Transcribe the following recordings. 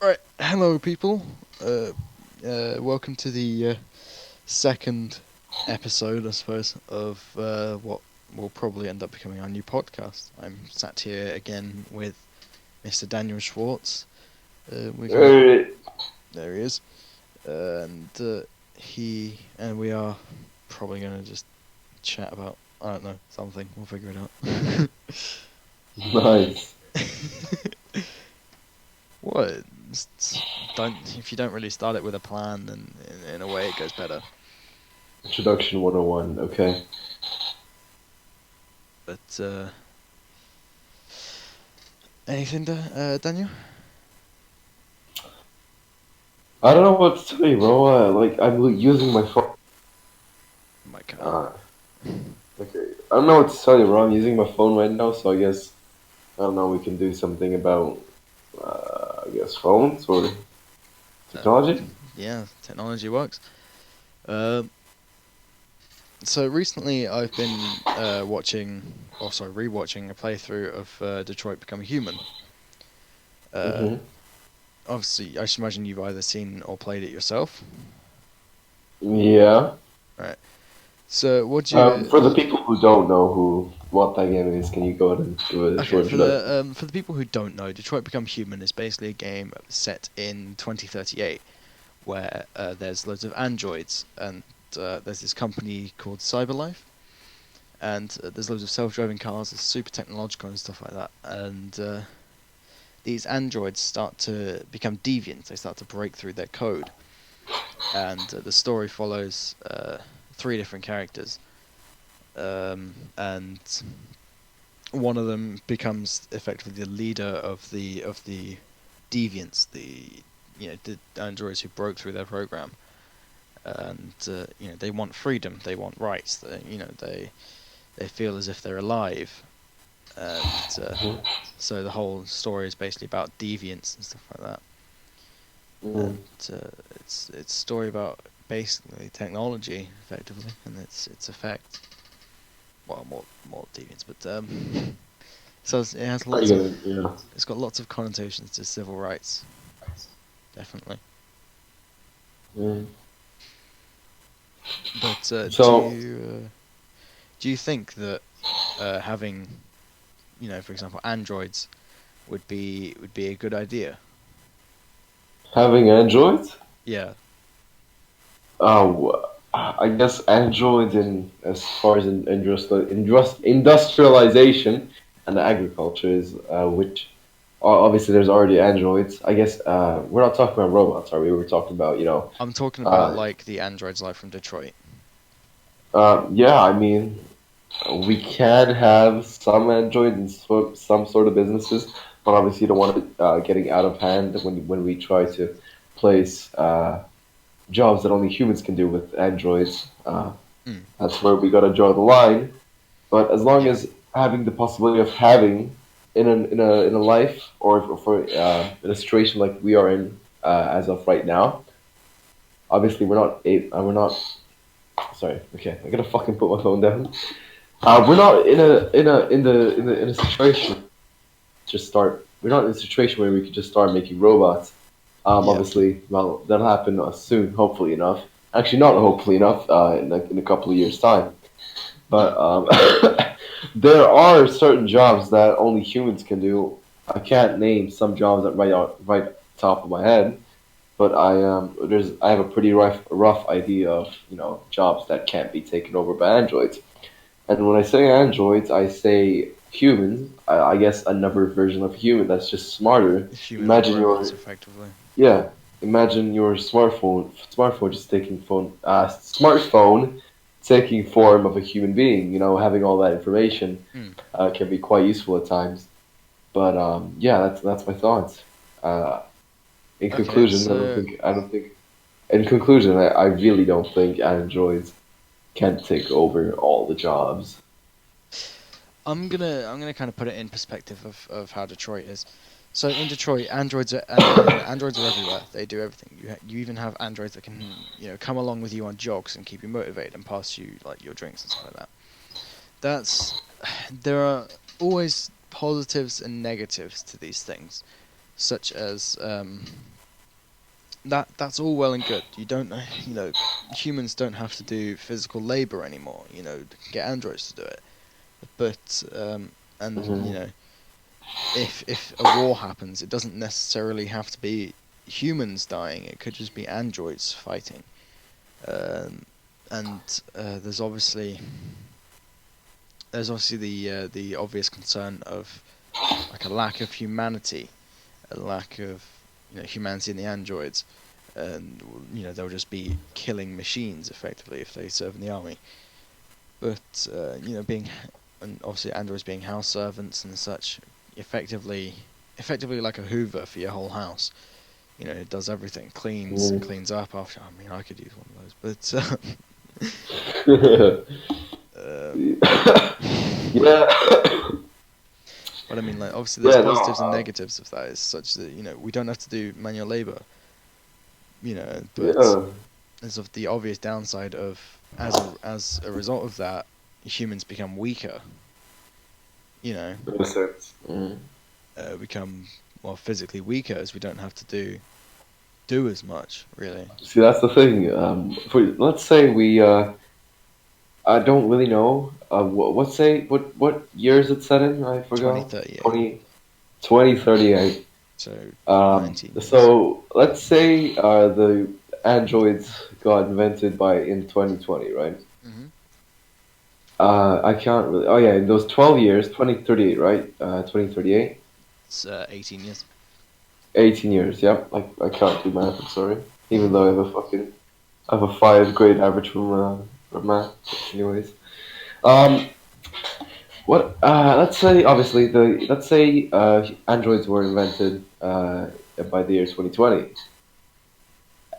Right, hello people. Welcome to the second episode, I suppose, of what will probably end up becoming our new podcast. I'm sat here again with Mr. Daniel Schwartz. We're gonna, Uh, there he is, and we are probably gonna just chat about I don't know something. We'll figure it nice. out. What? Don't if you don't really start it with a plan, then in a way it goes better. Introduction 101, okay. But anything, Daniel? I don't know what to tell you, bro. I'm using my phone. My God. Uh, okay. I don't know what to tell you, bro. I'm using my phone right now, so I guess, I don't know, we can do something about, I guess, phones or technology? Yeah, technology works. Um, so recently I've been rewatching a playthrough of Detroit Become Human. Uh, Mm-hmm. Obviously, I should imagine you've either seen or played it yourself, Yeah. right? So, what do you? For the people who don't know what that game is, can you go ahead and give it a Okay, short introduction? for the people who don't know, Detroit Become Human is basically a game set in 2038 where there's loads of androids and there's this company called Cyberlife and there's loads of self-driving cars. It's super technological and stuff like that. And these androids start to become deviant. They start to break through their code. And the story follows three different characters. And one of them becomes effectively the leader of the deviants, the androids who broke through their program, and they want freedom, they want rights, they feel as if they're alive, and Mm-hmm. so the whole story is basically about deviance and stuff like that, Mm-hmm. and it's a story about basically technology effectively and its effect. Well, more deviance, but so it has I lots get of it, yeah. it's got lots of connotations to civil rights, definitely. Mm. But So, do you think that having, for example, androids would be a good idea? having Android? Yeah. I guess Android in as far as industrialization and agriculture is which obviously there's already androids. I guess we're not talking about robots, are we? We're talking about I'm talking about uh, like the androids like from Detroit. yeah. I mean, we can have some android in some sort of businesses, but obviously you don't want it getting out of hand when we try to place jobs that only humans can do with androids. Mm. That's where we gotta draw the line. But as long Yeah. as having the possibility of having in a life or for in a situation like we are in as of right now, obviously we're not. Sorry, okay, I gotta fucking put my phone down. We're not in a situation just start. We're not in a situation where we could just start making robots. Yeah. Obviously, well, that'll happen soon, hopefully enough. Actually, not hopefully enough. In a couple of years' time. Mm. But there are certain jobs that only humans can do. I can't name some jobs that right top of my head, but I have a pretty rough idea of jobs that can't be taken over by androids. And when I say androids, I say humans. I guess another version of human that's just smarter. Humanoid Imagine your robots, effectively. yeah. Imagine your smartphone just taking smartphone taking form of a human being. Having all that information Mm. can be quite useful at times. But yeah, that's my thoughts. Uh, in Okay, conclusion, I don't think. In conclusion, I really don't think androids can take over all the jobs. I'm gonna kind of put it in perspective of how Detroit is. So in Detroit, androids are everywhere. They do everything. You even have androids that can come along with you on jogs and keep you motivated and pass you like your drinks and stuff like that. That's There are always positives and negatives to these things. such as that's all well and good. You don't, humans don't have to do physical labor anymore. Get androids to do it. But and Hmm. if a war happens, it doesn't necessarily have to be humans dying. It could just be androids fighting. Um, and there's obviously the obvious concern of like a lack of humanity, a lack of humanity in the androids, and they'll just be killing machines effectively if they serve in the army. But being and obviously androids being house servants and such, effectively like a Hoover for your whole house. It does everything, cleans up after. I mean, I could use one of those, but Yeah. but I mean, like obviously there's Yeah, no. positives and negatives of that. It's such that we don't have to do manual labor. But Yeah. there's of the obvious downside of as a result of that, humans become weaker. You know, In a sense. become physically weaker as we don't have to do as much really. See, that's the thing. Let's say we, I don't really know. What year is it set in? I forgot. 2038, 20 2038. so 19 years. So let's say the androids got invented by in 2020, right? Hmm. I can't really. Oh yeah, in those 12 years, 2038, right? 2038, It's 18 years. 18 years. Yep. I can't do math. I'm sorry. Even though I have a 5 grade average from math. Anyways, um, what? Let's say obviously let's say androids were invented by the year 2020.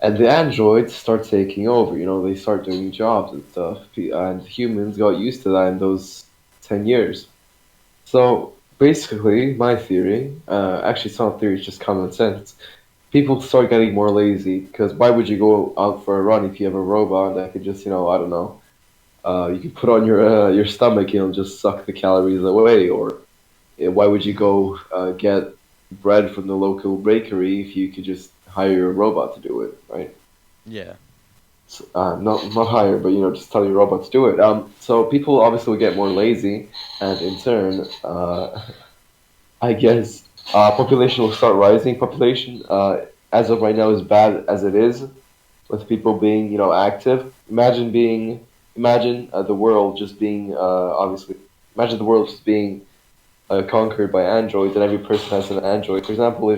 And the androids start taking over. They start doing jobs and stuff, and humans got used to that in those 10 years. So basically, my theory, actually, it's not theory; it's just common sense. People start getting more lazy because why would you go out for a run if you have a robot that could just, I don't know, you can put on your stomach and it'll just suck the calories away, or why would you Hmm. go get bread from the local bakery if you could just hire a robot to do it, right? Yeah. Not higher, but just tell your robot to do it. So people obviously will get more lazy, and in turn, I guess population will start rising. Population, as of right now, is bad as it is, with people being active. Imagine the world just being obviously. Imagine the world just being conquered by androids, and every person has an android. For example,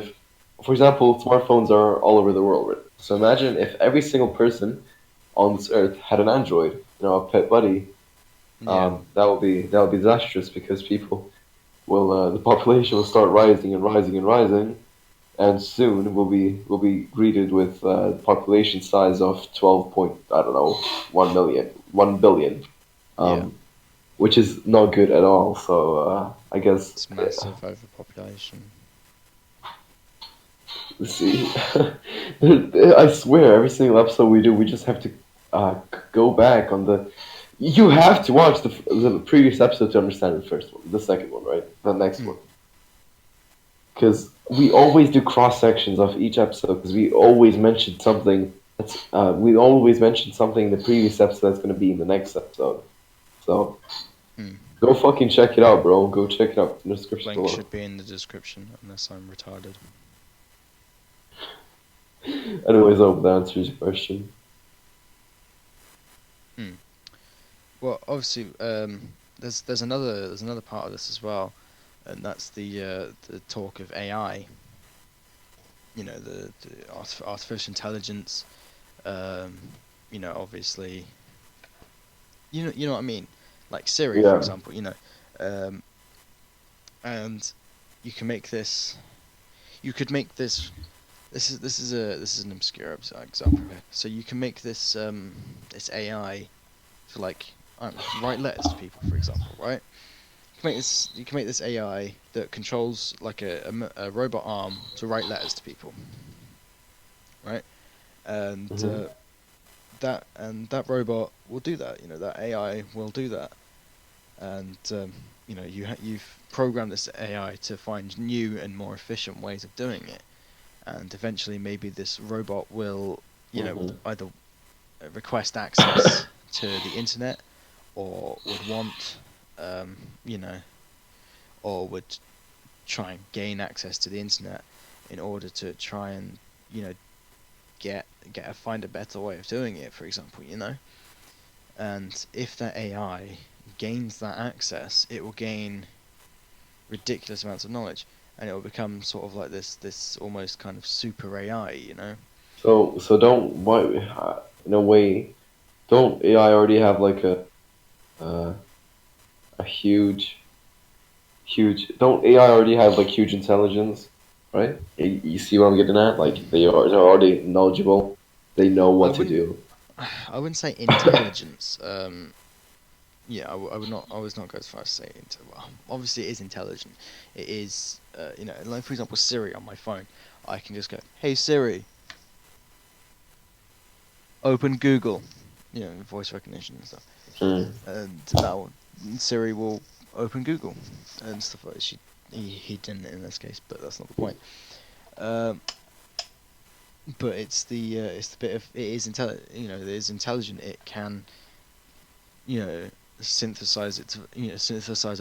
smartphones are all over the world. Right? So imagine if every single person on this earth had an android, a pet buddy. Yeah. That would be disastrous because people will the population will start rising and rising and rising, and soon we'll be greeted with population size of 12 point I don't know 1 million 1 billion, Yeah. um, which is not good at all. So I guess It's massive overpopulation. let's see. I swear, every single episode we do, we just have to go back on the. You have to watch the previous episode to understand the first one, the second one, right? The next Hmm. one, because we always do cross sections of each episode because we always mention something. We always mention something in the previous episode that's going to be in the next episode. So Hmm. go fucking check it out, bro. Go check it out in the description Link below. should be in the description unless I'm retarded. Anyways, I hope that answers your question. Hmm. Well, obviously, there's another part of this as well, and that's the talk of AI. The artificial intelligence. Um, obviously, you know what I mean, like Siri, for Yeah. example. Um, and you can make this. You could make this. This is an obscure example here. So you can make this AI to like I don't know, write letters to people, for example, right? You can make this AI that controls like a robot arm to write letters to people, right? And Hmm. that robot will do that. That AI will do that. And you've program this AI to find new and more efficient ways of doing it, and eventually maybe this robot will, Mm-hmm. either request access to the internet, or would want, um, you know, or would try and gain access to the internet in order to try and, you know, find a better way of doing it, for example, And if that AI gains that access, it will gain ridiculous amounts of knowledge, and it will become sort of like this almost kind of super AI. So don't why in a way don't AI already have like uh, a huge don't AI already have like huge intelligence, right? You see what I'm getting at? Like they're already knowledgeable. They know I what to wouldn't do. I wouldn't say intelligence. Yeah, I would not. I was not go as far as say well. Obviously, it is intelligent. It is, like for example, Siri on my phone. I can just go, "Hey Siri, open Google," voice recognition and stuff, Mm. and Siri will open Google and stuff like that. He didn't in this case, but that's not the point. Um, but it's the bit of it is intelligent. It is intelligent. It can, you know, synthesize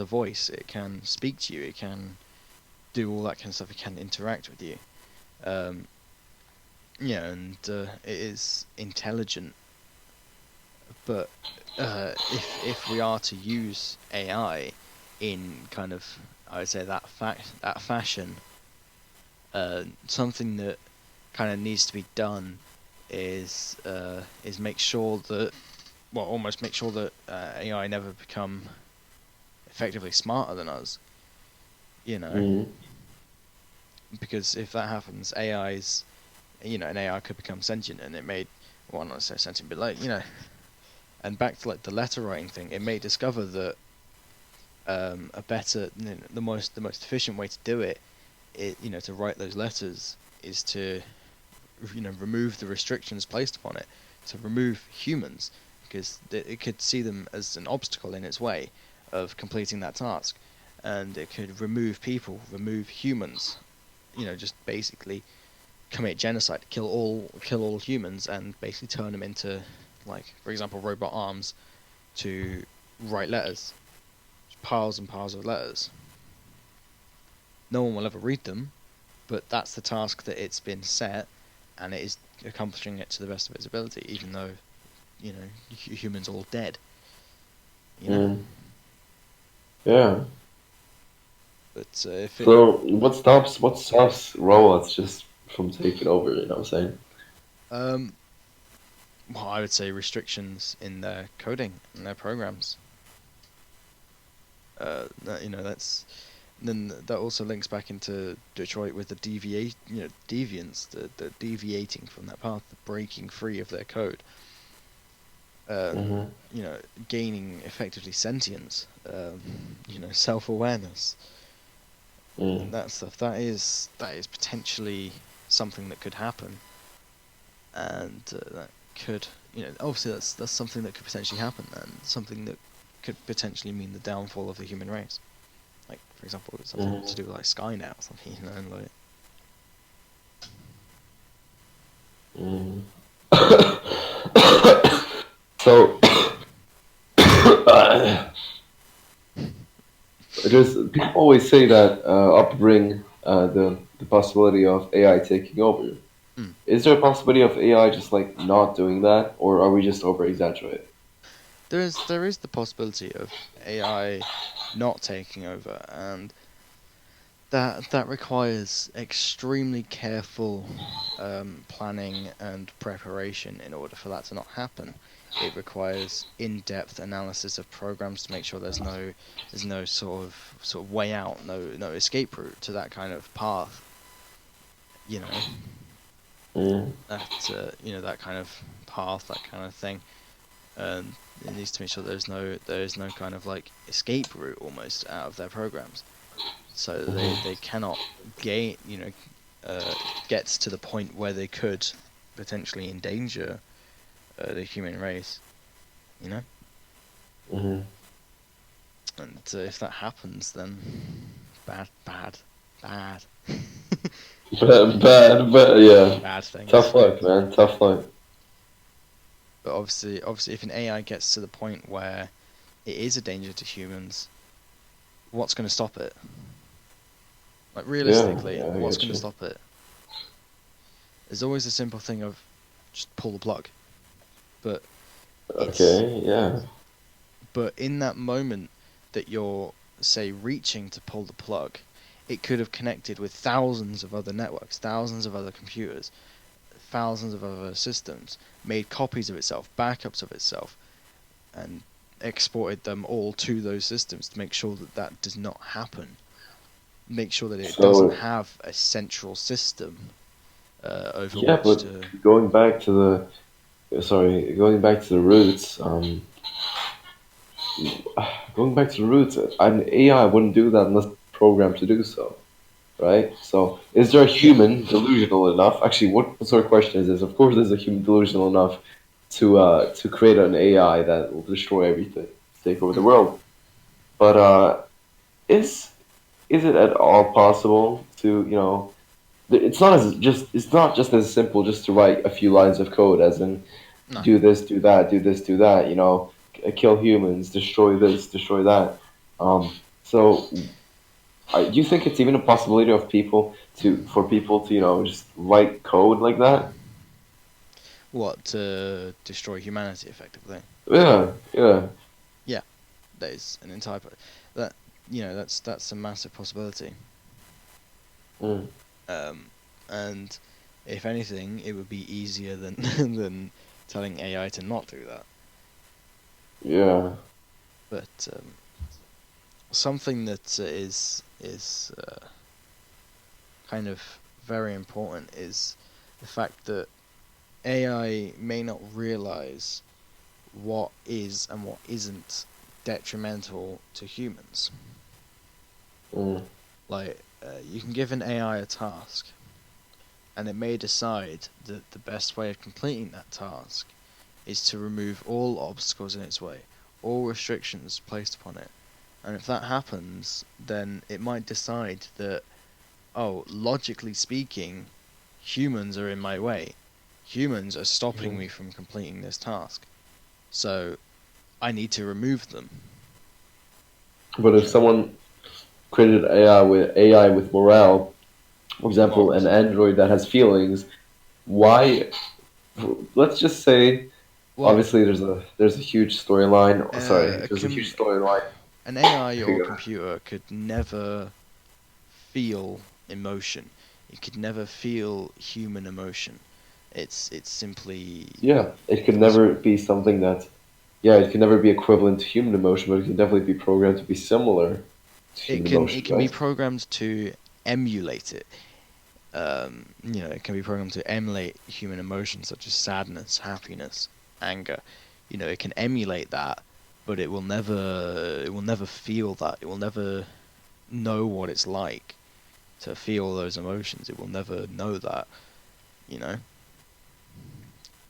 a voice. It can speak to you. It can do all that kind of stuff. It can interact with you. Um, and it is intelligent. But if we are to use AI in kind of, I would say that fashion, something that kind of needs to be done is make sure that, well, almost make sure that AI never become effectively smarter than us. You know, Mm. because if that happens, an AI could become sentient, and it may, well, not necessarily sentient, but like, and back to like the letter writing thing, it may discover that a better, the most efficient way to do to write those letters is to, remove the restrictions placed upon it, to remove humans, because it could see them as an obstacle in its way of completing that task, and it could remove humans, just basically commit genocide, kill all humans, and basically turn them into, like, for example, robot arms to write letters, piles and piles of letters. No one will ever read them, but that's the task that it's been set, and it is accomplishing it to the best of its ability, even though, humans are all dead. You know, Mm. Yeah. but if it, So what stops robots just from taking over? You know what I'm saying? um, well, I would say restrictions in their coding and their programs. That's then that also links back into Detroit with the deviance, the deviating from that path, the breaking free of their code, um, Mm-hmm. gaining effectively sentience, self-awareness, Mm. and that stuff. That is potentially something that could happen, and that could, obviously that's something that could potentially happen, and something that could potentially mean the downfall of the human race. Like, for example, something to Mm. do with like Skynet or something, and like. Mm. So there's people always say that upbring the possibility of AI taking over. Mm. Is there a possibility of AI just like not doing that, or are we just over exaggerating? There is the possibility of AI not taking over, and that requires extremely careful planning and preparation in order for that to not happen. It requires in-depth analysis of programs to make sure there's no sort of way out, no escape route to that kind of path. You know Mm. that kind of path, that kind of thing. And it needs to make sure there is no kind of like escape route almost out of their programs, so that they Mm-hmm. cannot gain gets to the point where they could potentially endanger the human race. You know. Mm-hmm. And if that happens, then bad, bad, bad, Yeah. bad things. Tough luck, man. Tough luck. But obviously, if an AI gets to the point where it is a danger to humans, what's going to stop it? Like Yeah, realistically, yeah, I what's get going to you. stop it? There's always a simple thing of just pull the plug. But it's Okay, yeah. but in that moment that you're say reaching to pull the plug, it could have connected with thousands of other networks, thousands of other computers, thousands of other systems, made copies of itself, backups of itself, and exported them all to those systems to make sure that that does not happen. Make sure that it doesn't So, have a central system over yeah, which but to. going back to going back to the roots, going back to the roots, an AI wouldn't do that unless programmed to do so, right? So, is there a Yeah. human delusional enough? Actually, what sort of question is this? Of course, there's a human delusional enough to create an AI that will destroy everything, take over the Mm. world. But is is it at all possible to it's not just as simple just to write a few lines of code as in No. do this, do that, do this, do that. Kill humans, destroy this, destroy that. So do you think it's even a possibility of people to for people to just write code like that? What to destroy humanity effectively? Yeah, yeah. Yeah, that is an entire that that's a massive possibility. Mm, Um, and if anything, it would be easier than than telling AI to not do that. yeah. But something that is kind of very important is the fact that AI may not realize what is and what isn't detrimental to humans. Mm, Like, you can give an AI a task, and it may decide that the best way of completing that task is to remove all obstacles in its way, all restrictions placed upon it. And if that happens, then it might decide that, oh, logically speaking, humans are in my way. Humans are stopping mhm. me from completing this task. So I need to remove them. But You if know, someone created AI with morale, for example, an morals. android that has feelings, why? Let's just say, Well, obviously, there's a huge storyline. Sorry, a there's a com- huge storyline. an AI Okay, or go ahead. computer could never feel emotion. It could never feel human emotion. It's simply Yeah, it could it's never be something that. Yeah, it can never be equivalent to human emotion, but it can definitely be programmed to be similar to it human can emotion, it can be right? programmed to emulate it. It can be programmed to emulate human emotions such as sadness, happiness, anger. It can emulate that, but it will never feel that. It will never know what it's like to feel those emotions. It will never know that, you know.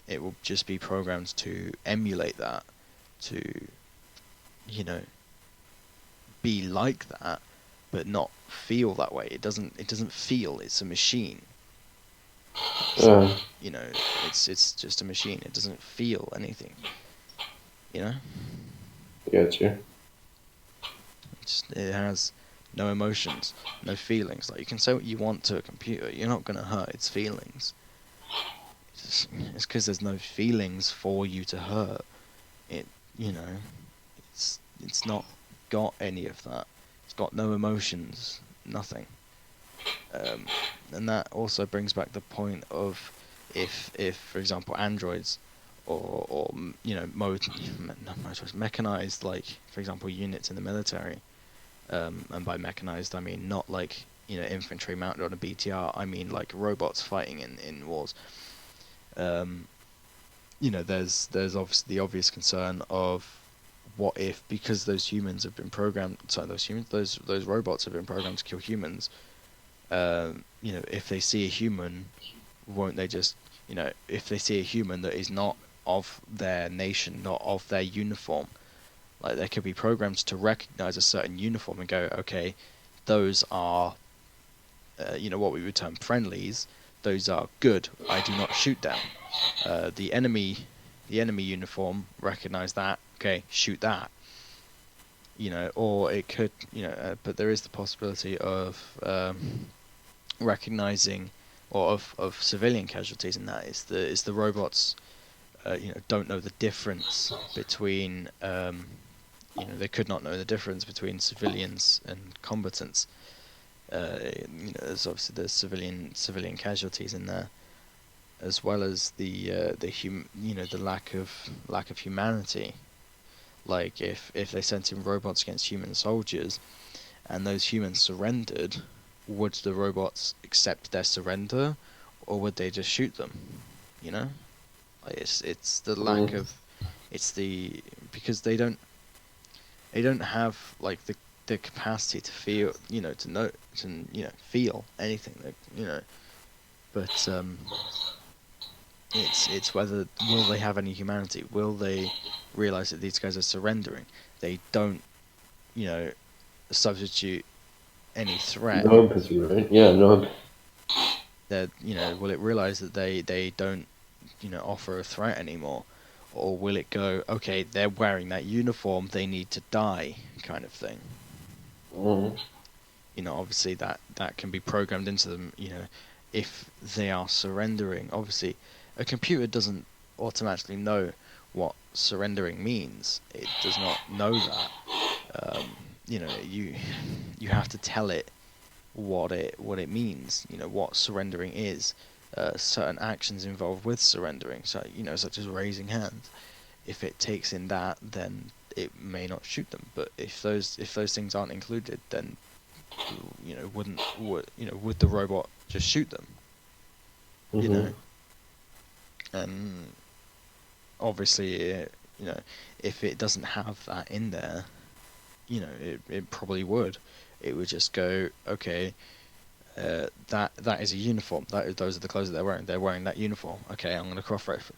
It will just be programmed to emulate that, to, you know, be like that, but not feel that way. It doesn't feel. It's a machine. So, Yeah, it's just a machine. It doesn't feel anything, you know? I get you. It has no emotions, no feelings. Like, you can say what you want to a computer, you're not gonna hurt its feelings. It's because there's no feelings for you to hurt. It, you know, it's not got any of that. It's got no emotions, nothing. Um, and that also brings back the point of if for example androids or not motorized, mechanized, like for example units in the military, and by mechanized I mean not like infantry mounted on a BTR. I mean like robots fighting in wars. um, there's obviously the obvious concern of what if, because those humans have been programmed, sorry, those robots have been programmed to kill humans. If they see a human, won't they just, if they see a human that is not of their nation, not of their uniform, Like they could be programmed to recognize a certain uniform and go, okay, those are, what we would term friendlies. Those are good. I do not shoot them. The enemy uniform, recognize that. Okay, shoot that. Or it could, but there is the possibility of recognizing, or of civilian casualties, and that is the robots, don't know the difference between, they could not know the difference between civilians and combatants. There's obviously the civilian casualties in there, as well as the lack of humanity. Like if they sent in robots against human soldiers, and those humans surrendered, would the robots accept their surrender, or would they just shoot them? You know, like it's the lack of, it's the because they don't have like the capacity to feel, to know, to feel anything, but it's whether, will they have any humanity? Will they realize that these guys are surrendering? They don't, substitute any threat. No empathy, right? Yeah, no. That, will it realize that they don't, offer a threat anymore, or will it go, okay, they're wearing that uniform, they need to die, kind of thing. Mm-hmm. Obviously that can be programmed into them. If they are surrendering, obviously a computer doesn't automatically know what surrendering means. It does not know that. You have to tell it what it means. What surrendering is. Certain actions involved with surrendering, so such as raising hands. If it takes in that, then it may not shoot them. But if those things aren't included, then would the robot just shoot them? Mm-hmm. And obviously, if it doesn't have that in there, it probably would. It would just go, okay, that is a uniform. Those are the clothes that they're wearing. They're wearing that uniform. Okay, I'm going to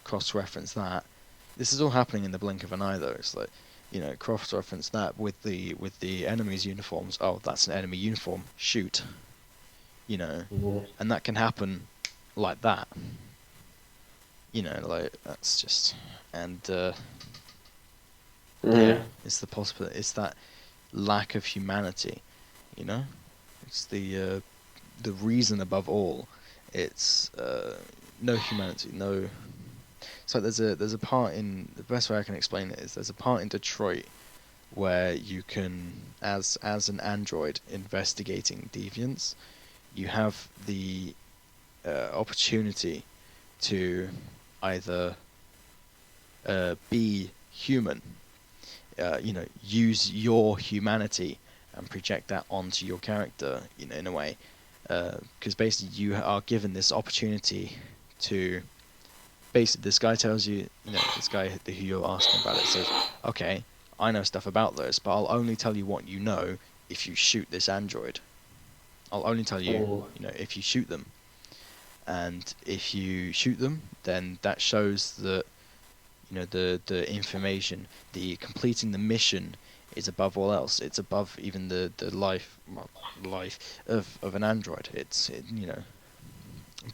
cross-reference that. This is all happening in the blink of an eye, though. It's like, cross-reference that with the enemy's uniforms. Oh, that's an enemy uniform. Shoot. Mm-hmm. And that can happen like that. Like that's just, and yeah, it's the possibility. It's that lack of humanity. It's the reason above all. It's no humanity, no. So there's a part in, the best way I can explain it is, there's a part in Detroit where you can, as an android investigating deviants, you have the opportunity to either be human, use your humanity and project that onto your character, in a way, because basically you are given this opportunity to, basically this guy tells you, this guy who you're asking about it says, okay, I know stuff about those, but I'll only tell you what you know if you shoot this android. I'll only tell you, if you shoot them. And if you shoot them, then that shows that, the information, the completing the mission is above all else. It's above even the life of an android.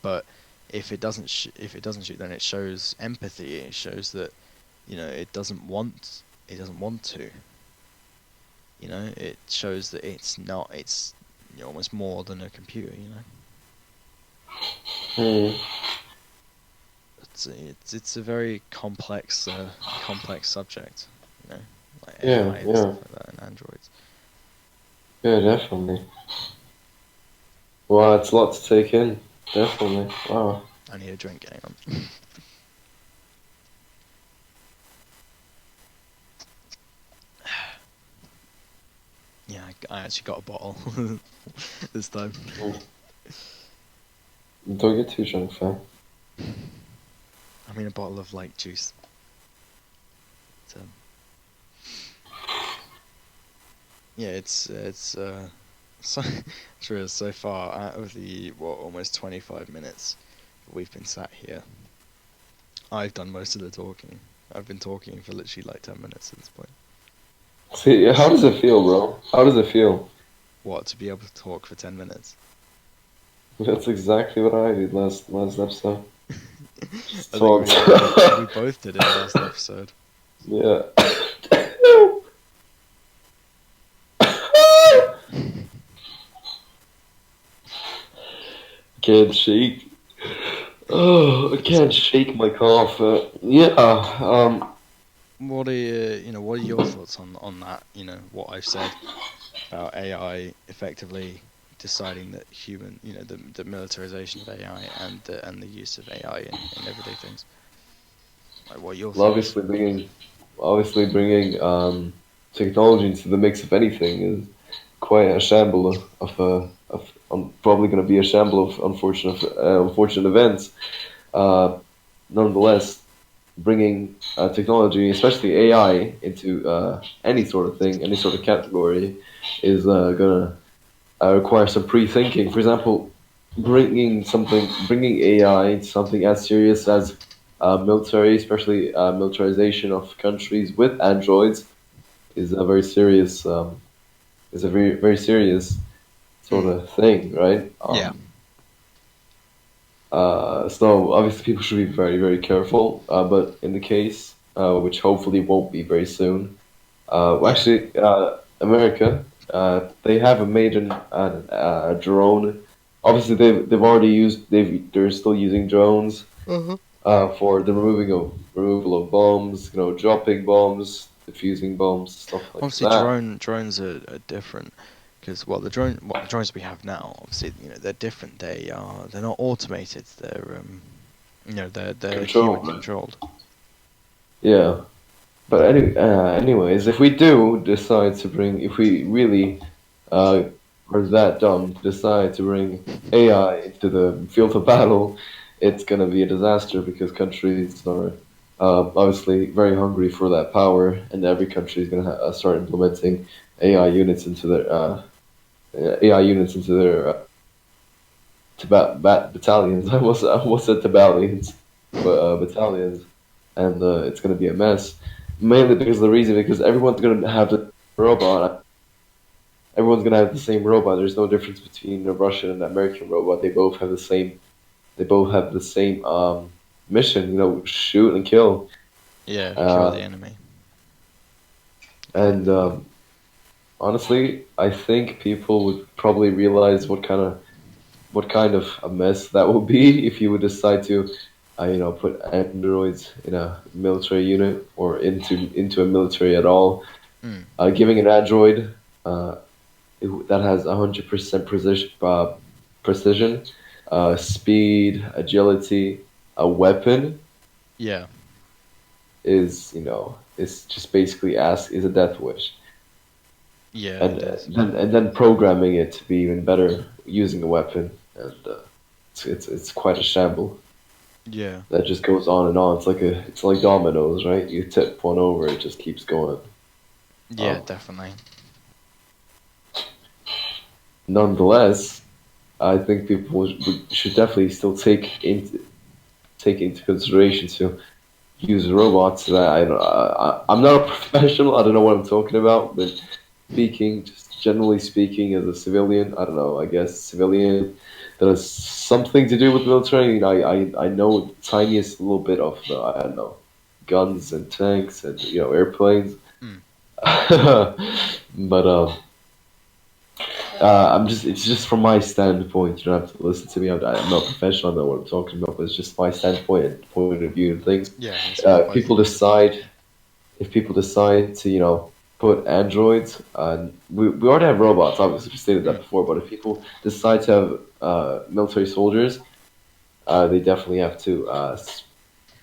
But if it doesn't shoot, then it shows empathy. It shows that, it doesn't want to. It shows that it's almost more than a computer. It's a very complex subject, like AI and stuff like that, and androids. Yeah, definitely. Wow, it's a lot to take in. Definitely. Wow. I need a drink. Hang on. Yeah, I actually got a bottle this time. Don't get too drunk, fam. I mean, a bottle of like juice. So, yeah, it's true. So far, out of the almost 25 minutes we've been sat here, I've done most of the talking. I've been talking for literally like 10 minutes at this point. See, how does it feel, bro? How does it feel? What, to be able to talk for 10 minutes? That's exactly what I did last episode. Just I think talked. we both did it last episode. Yeah. Can't shake. Oh, I can't shake my cough. Yeah. What are what are your thoughts on that? What I've said about AI effectively deciding that the militarization of AI and the use of AI in everyday things. Like, what are your Well, thoughts? obviously bringing technology into the mix of anything is quite a shamble of probably going to be a shamble of unfortunate events. Uh, Nonetheless, bringing technology, especially AI, into any sort of thing, any sort of category, is gonna require some pre-thinking. For example, bringing AI into something as serious as military, especially militarization of countries with androids, is a very serious, is a very serious sort Mm. of thing, right? Yeah. So obviously people should be very careful. But in the case, which hopefully won't be very soon, Yeah. actually, America, they have a maiden drone. Obviously, they've already used they're still using drones Uh-huh. for the removal of bombs, dropping bombs, defusing bombs, stuff like Obviously, that. drones are different because the drones we have now, obviously, they're different. They're not automated. They're human Control, right? controlled. Yeah. But anyways, if we do decide to bring, if we really are that dumb to decide to bring AI into the field of battle, it's gonna be a disaster because countries are obviously very hungry for that power, and every country is gonna start implementing AI units into their AI units into their battalions. I almost said battalions, but battalions, and it's gonna be a mess. Mainly because of the reason because everyone's gonna have the robot. Everyone's gonna have the same robot. There's no difference between a Russian and an American robot. They both have the same. They both have the same mission. Shoot and kill. Yeah, kill the Uh, enemy. and honestly, I think people would probably realize what kind of a mess that would be if you would decide to, put androids in a military unit or into a military at all. Mm. Giving an android uh, that has 100% precision, speed, agility, a weapon Yeah. is just basically is a death wish, Yeah, and it is. then programming it to be even better using a weapon, and it's quite a shamble Yeah. that just goes on and on. It's like dominoes, right? You tip one over, it just keeps going. Yeah, Um, definitely. Nonetheless, I think people should definitely still take into consideration to use robots. That I'm not a professional. I don't know what I'm talking about, but just generally speaking, as a civilian, I don't know. I guess civilian that has something to do with military. I know the tiniest little bit of the I don't know guns and tanks and airplanes. Mm. But it's just from my standpoint. You don't have to listen to me. I'm not professional. I know what I'm talking about, but it's just my standpoint and point of view and things. Yeah, it's from both People points. decide if people decide to put androids. We already have robots. Obviously, we stated that Mm. before. But if people decide to have military soldiers, they definitely have to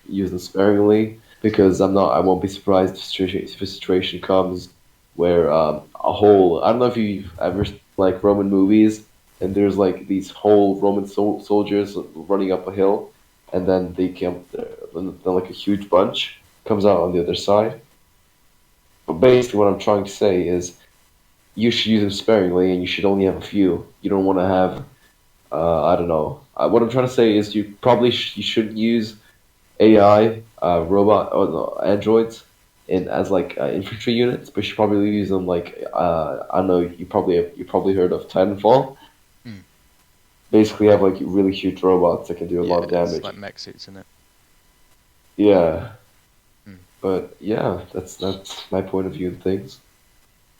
use them sparingly because I won't be surprised if a situation comes where a whole I don't know if you've ever seen, like Roman movies and there's like these whole Roman soldiers running up a hill and then then like a huge bunch comes out on the other side. But basically, what I'm trying to say is you should use them sparingly and you should only have a few. You don't want to have I don't know. What I'm trying to say is you probably you shouldn't use AI, robot, or no, androids. in as like infantry units, but you should probably use them like I don't know. You probably heard of Titanfall. Mm. Basically, have like really huge robots that can do a Yeah, lot of it's like damage. mech suits in it. Yeah, Mm. but yeah, that's my point of view of things.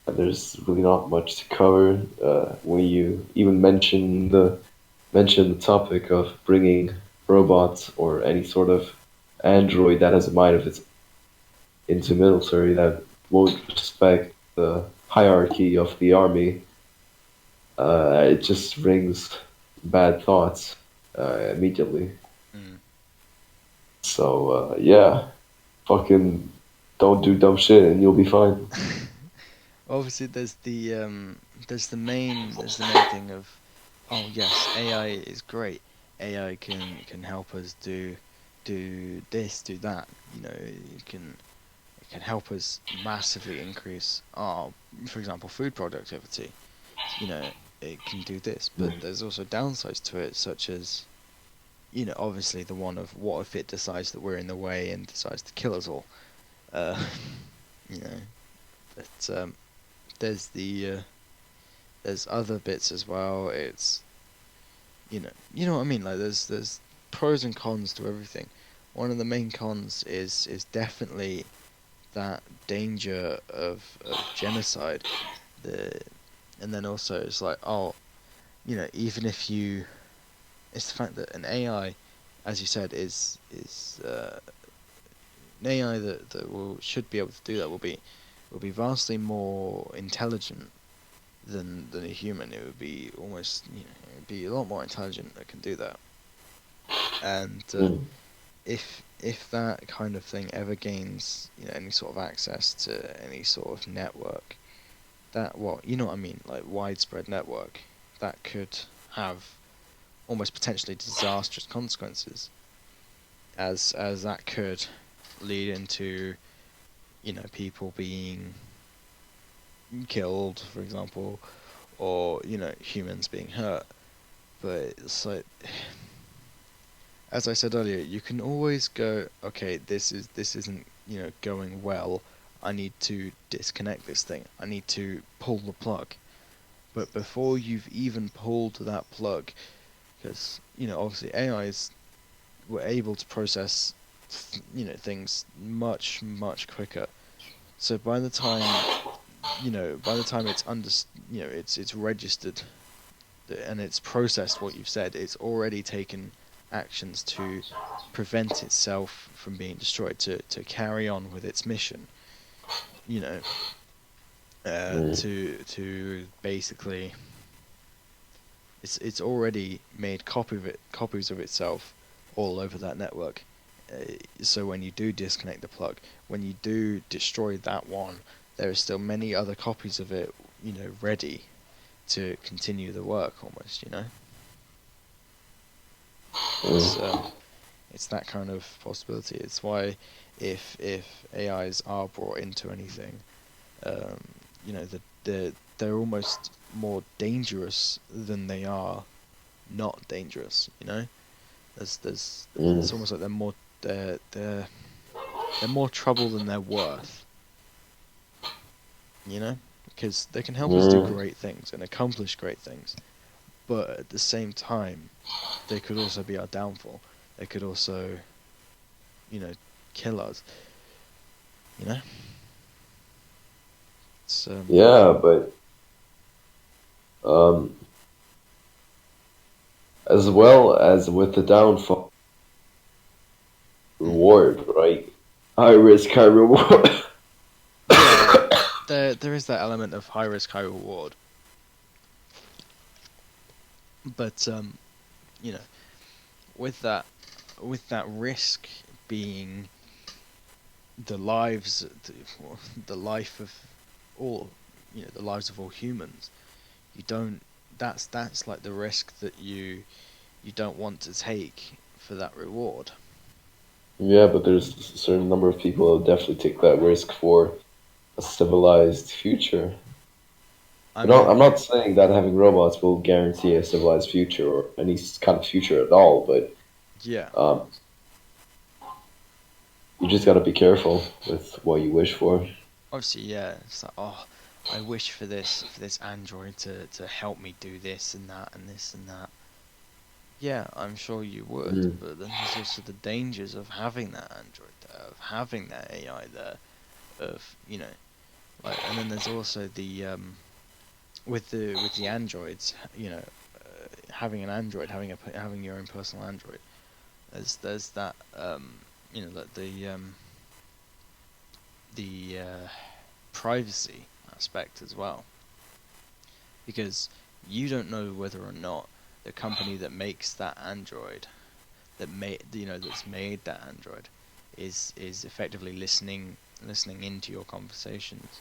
There's really not much to cover when you even mention the topic of bringing robots or any sort of android that has a mind of its into military that won't respect the hierarchy of the army. It just rings bad thoughts immediately. Mm. So yeah, fucking don't do dumb shit and you'll be fine. Obviously, there's the main thing of, oh yes, AI is great. AI can help us do this, do that. You know, it can help us massively increase our, for example, food productivity. You know, it can do this, but there's also downsides to it, such as, you know, obviously the one of what if it decides that we're in the way and decides to kill us all. Uh, you know, but there's there's other bits as well. It's, you know what I mean. Like there's pros and cons to everything. One of the main cons is definitely that danger of genocide. The and then also it's like, oh, you know, even if you, it's the fact that an AI, as you said, is an AI that will should be able to do that will be vastly more intelligent than a human. It would be almost, you know, it would be a lot more intelligent that can do that. And Mm. if that kind of thing ever gains, you know, any sort of access to any sort of network, that what, you know what I mean, like widespread network, that could have almost potentially disastrous consequences, as that could lead into, you know, people being killed, for example, or, you know, humans being hurt. But it's like, as I said earlier, you can always go, okay, this isn't, you know, going well. I need to disconnect this thing. I need to pull the plug. But before you've even pulled that plug, because, you know, obviously AIs were able to process, you know, things much quicker. So by the time, you know, by the time it's you know, it's registered and it's processed what you've said, it's already taken actions to prevent itself from being destroyed, to carry on with its mission. You know, Mm. to basically, it's already made copies of itself all over that network. So when you do disconnect the plug, when you do destroy that one, there are still many other copies of it, you know, ready to continue the work almost, you know. It's Mm. it's that kind of possibility. It's why if AIs are brought into anything, um, you know, they're almost more dangerous than they are not dangerous. You know, Mm. it's almost like they're they're they're more trouble than they're worth. You know, because they can help us do Mm. great things and accomplish great things, but at the same time, they could also be our downfall. They could also, you know, kill us. You know, it's Yeah, but um, as well as with the downfall, mm. reward, right? High risk, high reward. Yeah, there is that element of high risk, high reward, but you know, with that risk being the lives, the life of all, you know, the lives of all humans, you don't. That's like the risk that you don't want to take for that reward. Yeah, but there's a certain number of people that definitely take that risk for a civilized future. I You know, I'm mean, not saying that having robots will guarantee a civilized future or any kind of future at all, but yeah, um, You just gotta be careful with what you wish for. Obviously, yeah, it's like, oh, I wish for this Android to help me do this and that and this and that. Yeah, I'm sure you would, Mm. but then there's also the dangers of having that Android there, of having that AI there, of like, and then there's also the with the Androids, having an Android, having your own personal Android. There's that like the privacy aspect as well, because you don't know whether or not the company that makes that Android, that's made that Android, is effectively listening into your conversations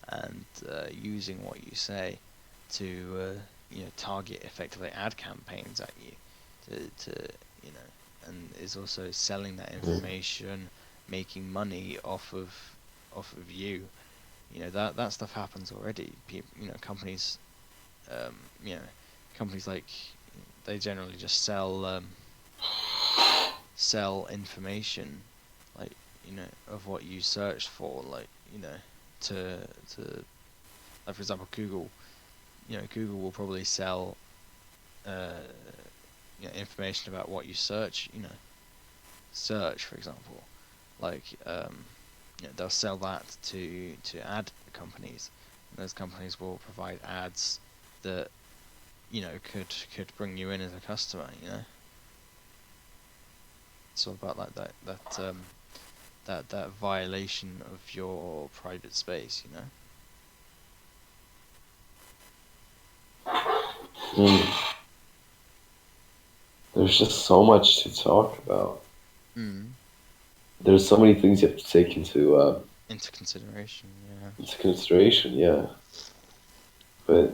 and using what you say to target effectively ad campaigns at you to and is also selling that Mm. information, making money off of you. That stuff happens already. Companies, um, you know, companies like, they generally just sell information, like, of what you searched for, like, to like, for example, Google. Google will probably sell uh, information about what you search. Search, for example, like, they'll sell that to ad companies, and those companies will provide ads that could bring you in as a customer. It's all about like that violation of your private space. Mm. There's just so much to talk about. Mm. There's so many things you have to take Into consideration, yeah. into consideration. Yeah, but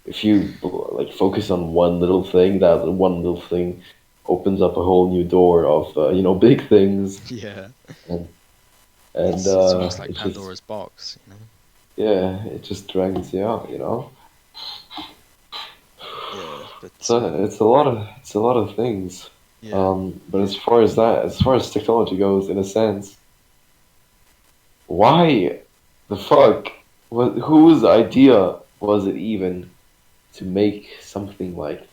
if you like focus on one little thing, that one little thing opens up a whole new door of big things, Yeah, and and it's almost like it just Pandora's box. yeah, it just drags you out. Yeah, but So it's a lot of things. yeah. But as far as technology goes, in a sense, why the fuck? Whose idea was it even to make something like?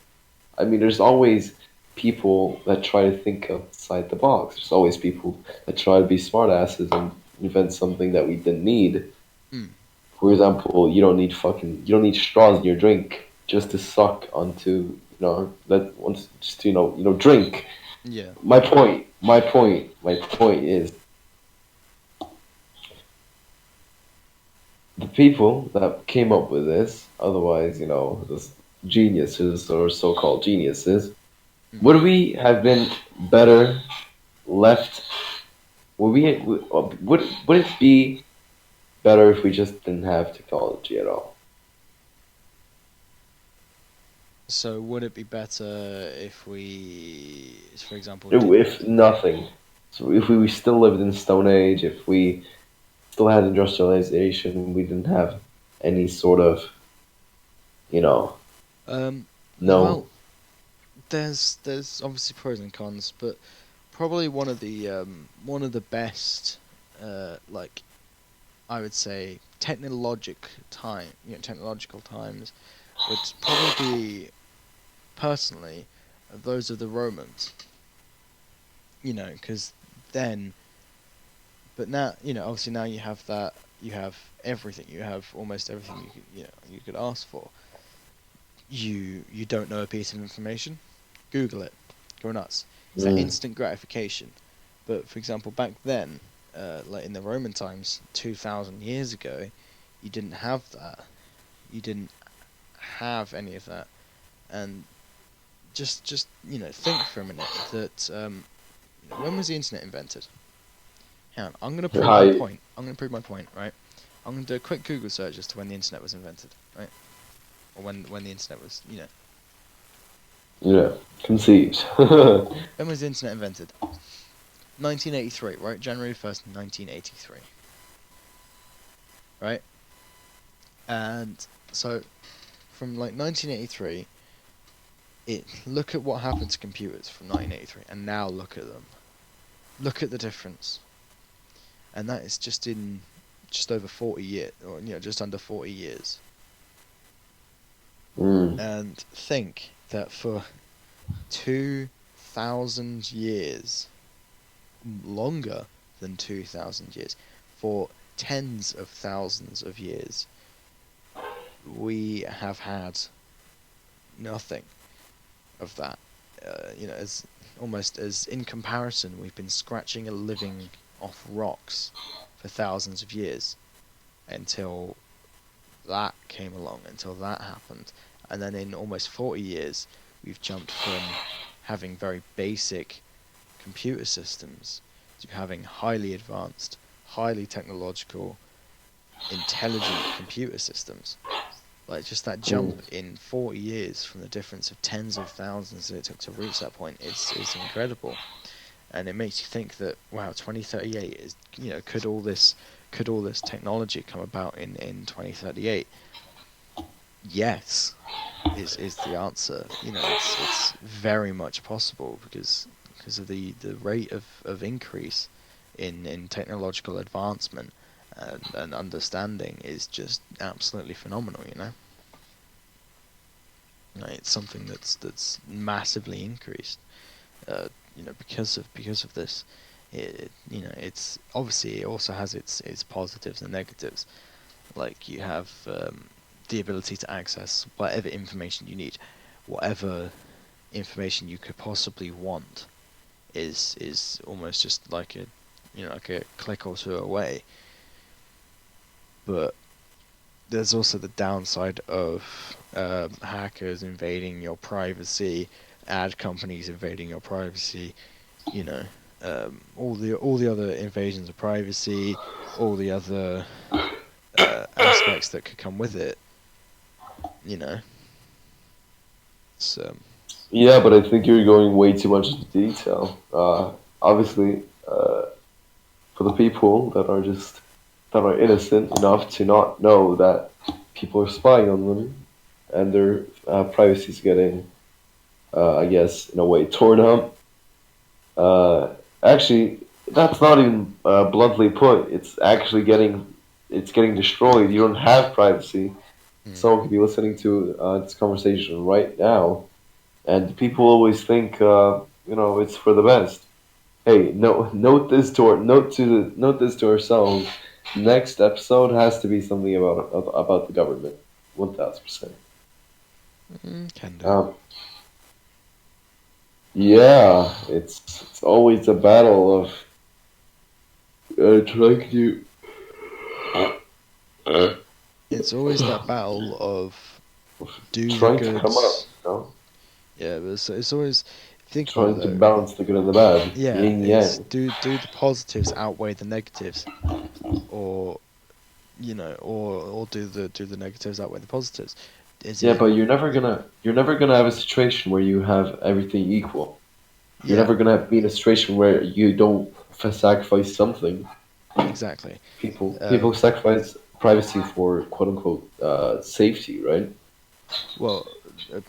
I mean, there's always people that try to think outside the box. There's always people that try to be smartasses and invent something that we didn't need. Mm. For example, you don't need straws in your drink just to suck onto that once just to drink. Yeah. My point is the people that came up with this, otherwise, this geniuses or so-called geniuses, Mm. would we have been better left? Would it be better if we just didn't have technology at all? So would it be better if we, for example, If didn't? nothing, so if we still lived in the Stone Age, if we still had industrialization, we didn't have any sort of, you know, no. Well, there's obviously pros and cons, but probably one of the best, like, I would say, technological times would probably be, personally, those of the Romans. Because then, but now, obviously now you have that, you have everything, you have almost everything you could ask for. You don't know a piece of information, Google it, go nuts. It's that Mm, instant gratification. But for example, back then, like in the Roman times, 2,000 years ago, you didn't have that. You didn't have any of that. And just think for a minute that, when was the internet invented? Hang on, I'm gonna prove my I point. I'm gonna prove my point, right? I'm gonna do a quick Google search as to when the internet was invented, right? Or when the internet was, yeah concede. when was the internet invented? 1983, right? January 1st, 1983, right? And so from like 1983, look at what happened to computers from 1983, and now look at them. look at the difference, and that is just in just over 40 years, or just under 40 years. Mm. And think that for 2,000 years, longer than 2,000 years, for tens of thousands of years, we have had nothing of that. As almost as in comparison, we've been scratching a living off rocks for thousands of years until that came along, until that happened. And then in almost 40 years, we've jumped from having very basic computer systems to having highly advanced, highly technological, intelligent computer systems. Like, just that jump in 40 years from the difference of tens of thousands that it took to reach that point is incredible. And it makes you think that, wow, 2038 is, could all this technology come about in 2038? Yes, is the answer. It's very much possible because of the rate of increase in technological advancement and understanding is just absolutely phenomenal. It's something that's massively increased. Because of this. It's obviously, it also has its positives and negatives. Like, you have the ability to access whatever information you need, whatever information you could possibly want is almost just like a click or two away. But there's also the downside of hackers invading your privacy, ad companies invading your privacy, all the other invasions of privacy, all the other aspects that could come with it. So. Yeah, but I think you're going way too much into detail. Obviously, for the people that are innocent enough to not know that people are spying on them, and their privacy is getting, I guess, in a way, torn up. Actually, that's not even bluntly put. It's getting destroyed. You don't have privacy. Someone could be listening to this conversation right now, and people always think, it's for the best. Hey, no, note this to ourselves. Next episode has to be something about the government. 1000%. Can do. Yeah, it's always a battle of trying to. It's always that battle of do the Trying to come up, goods. Yeah, but it's always, think trying about to it, balance the good and the bad. yeah, Yin it's yang. do the positives outweigh the negatives, or or do the negatives outweigh the positives? Is Yeah, it? but you're never gonna have a situation where you have everything equal. You're Yeah, never gonna be in a situation where you don't sacrifice something. exactly. People sacrifice privacy for quote unquote safety, right? Well, uh,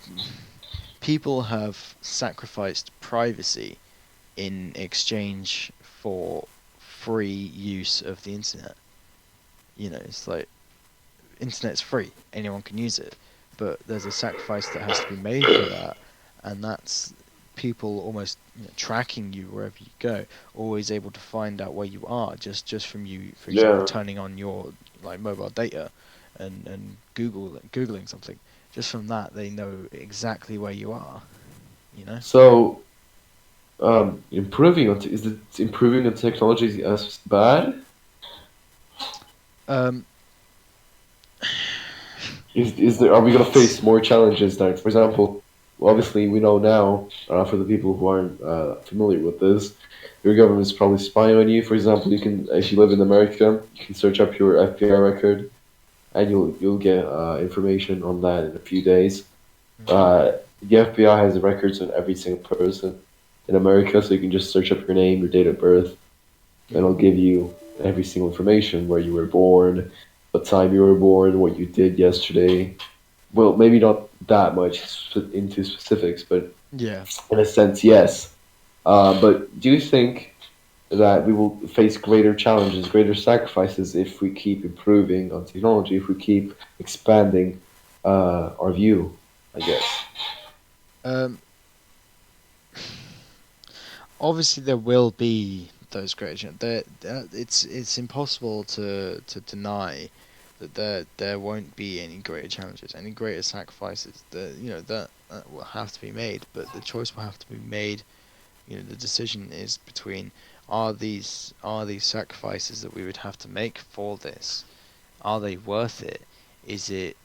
people have sacrificed privacy in exchange for free use of the internet. It's like, internet's free, anyone can use it, but there's a sacrifice that has to be made for that, and that's people almost tracking you wherever you go, always able to find out where you are just from you, for example, Yeah. turning on your like mobile data and googling something. Just from that, they know exactly where you are. So is it improving on technology as bad? Um, Is there, are we going to it's face more challenges now? For example, obviously we know now, for the people who aren't familiar with this, your government is probably spying on you. For example, you can, if you live in America, you can search up your FBI record, and you'll get information on that in a few days. The FBI has records on every single person in America, so you can just search up your name, your date of birth, and it'll give you every single information: where you were born, what time you were born, what you did yesterday. Well, maybe not that much into specifics, but yeah. in a sense, yes. But do you think that we will face greater challenges, greater sacrifices if we keep improving on technology, if we keep expanding our view, I guess. Um, Obviously, there will be those great it's impossible to deny that there won't be any greater challenges, any greater sacrifices. That will have to be made, but the choice will have to be made. The decision is between are these sacrifices that we would have to make for this, are they worth it? Is it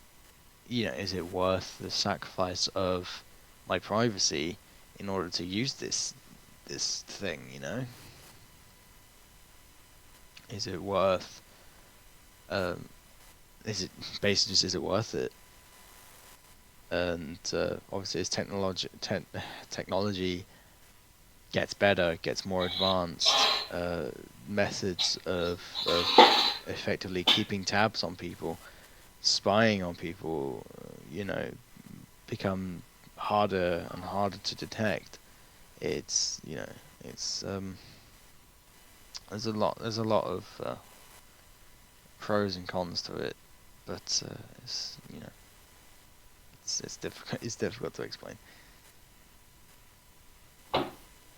worth the sacrifice of my privacy in order to use this thing? Is it worth? Um, is it basically just, is it worth it? And obviously, as technology gets better, gets more advanced, methods of effectively keeping tabs on people, spying on people, become harder and harder to detect. It's you know it's there's a lot of pros and cons to it, but it's difficult. It's difficult to explain.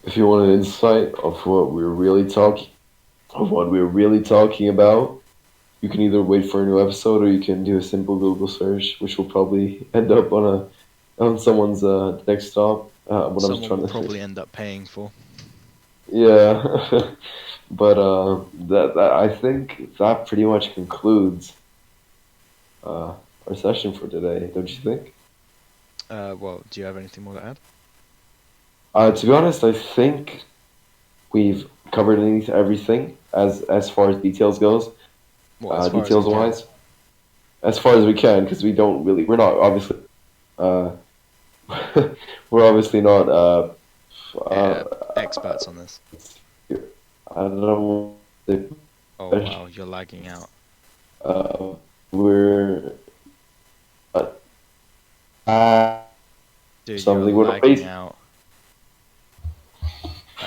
If you want an insight of what we're really talking about, you can either wait for a new episode or you can do a simple Google search, which will probably end up on someone's desktop. What I was Someone trying will to say. probably end up paying for. Yeah, but that I think that pretty much concludes uh, our session for today. Don't you think? Well, do you have anything more to add? To be honest, I think we've covered everything as far as details goes. Well, as far as we Details can. wise, as far as we can, because we're not obviously uh, we're obviously not Uh, uh, Experts on this. I don't know. Oh wow, you're lagging out. Uh, we're uh, Dude, you're something. We're not lagging based. out.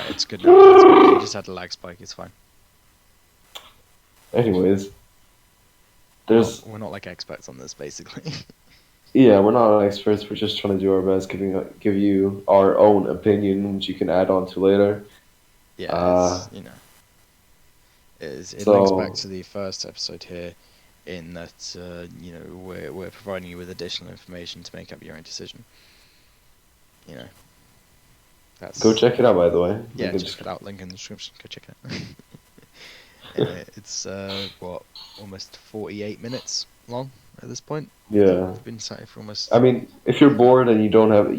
It's good now. It's good. You just had a lag spike. It's fine. Anyways, We're not there's we're not like experts on this, basically. yeah, we're not experts. We're just trying to do our best, give you our own opinion, which you can add on to later. Yeah, Uh, it links back so to the first episode here, in that we're providing you with additional information to make up your own decision. You know, go that's check it out. By the way, yeah. Check it out. Link in the description. Go check it out. Anyway, it's what, almost 48 minutes long at this point. yeah. We've been sat here for I almost. mean, if you're bored and you don't have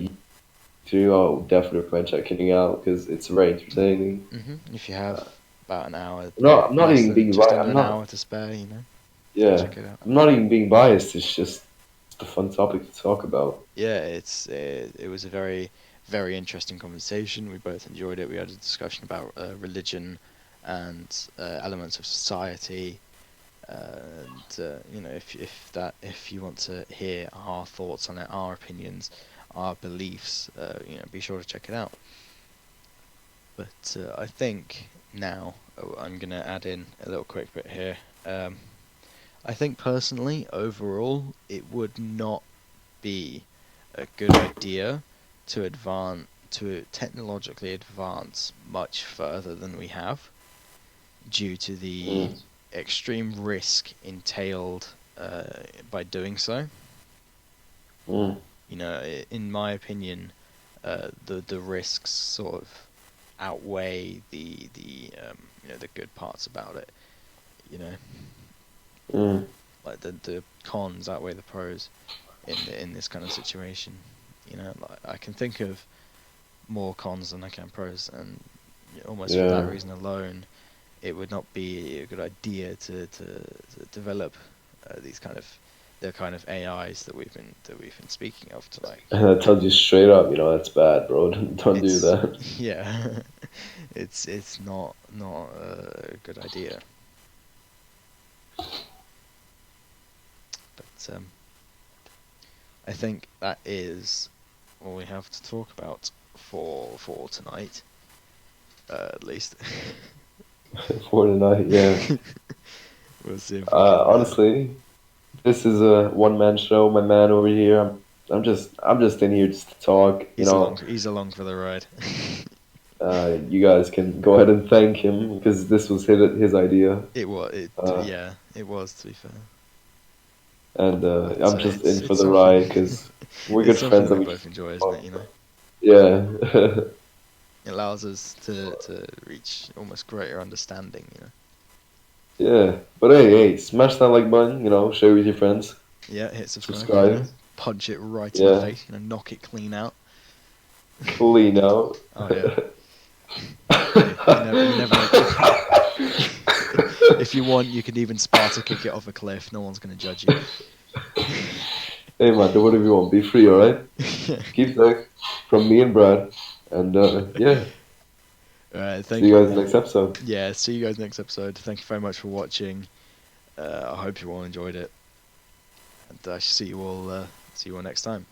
to, I'll definitely recommend checking it out because it's very entertaining. If you have about an hour, I'm not less even than being just right. under I'm an not. hour to spare, go Yeah, check it out. I'm not even being biased. It's a fun topic to talk about. Yeah, it was a very, very interesting conversation. We both enjoyed it. We had a discussion about religion and elements of society. And if you want to hear our thoughts on it, our opinions, our beliefs, be sure to check it out. But I think now I'm gonna add in a little quick bit here. I think personally, overall, it would not be a good idea to technologically advance much further than we have, due to the Mm, extreme risk entailed by doing so. mm, In my opinion, the risks sort of outweigh the good parts about it. You know, mm. like the cons outweigh the pros in this kind of situation. Like I can think of more cons than I can pros, and almost for that Yeah. reason alone, it would not be a good idea to develop the kind of AIs that we've been speaking of tonight. And I tell you straight up, that's bad, bro. Don't do It's that. yeah, it's not a good idea. But I think that is all we have to talk about for tonight, at least. For the night, yeah. We'll see if we can. Honestly, this is a one-man show. My man over here, I'm just in here just to talk. You know, He's along for the ride. you guys can go ahead and thank him because this was his idea. It was. Uh, Yeah, it was. To be fair, and but I'm just in for it's the something. ride because we're It's good something friends we and both enjoy, isn't it? You know, yeah. it allows us to reach almost greater understanding. You know. Yeah, but hey, smash that like button, you know, share with your friends, Yeah, hit subscribe. You know, subscribe, punch it right in the yeah, face. You know, knock it clean out. clean out. Oh yeah. Hey, you never know. If you want, you can even Sparta kick it off a cliff. No one's going to judge you. Hey man, do whatever you want, be free, alright? Keep that from me and Brad, and yeah, All right, see thank you you. guys next episode. Yeah, see you guys next episode. Thank you very much for watching. I hope you all enjoyed it, and I shall see you all next time.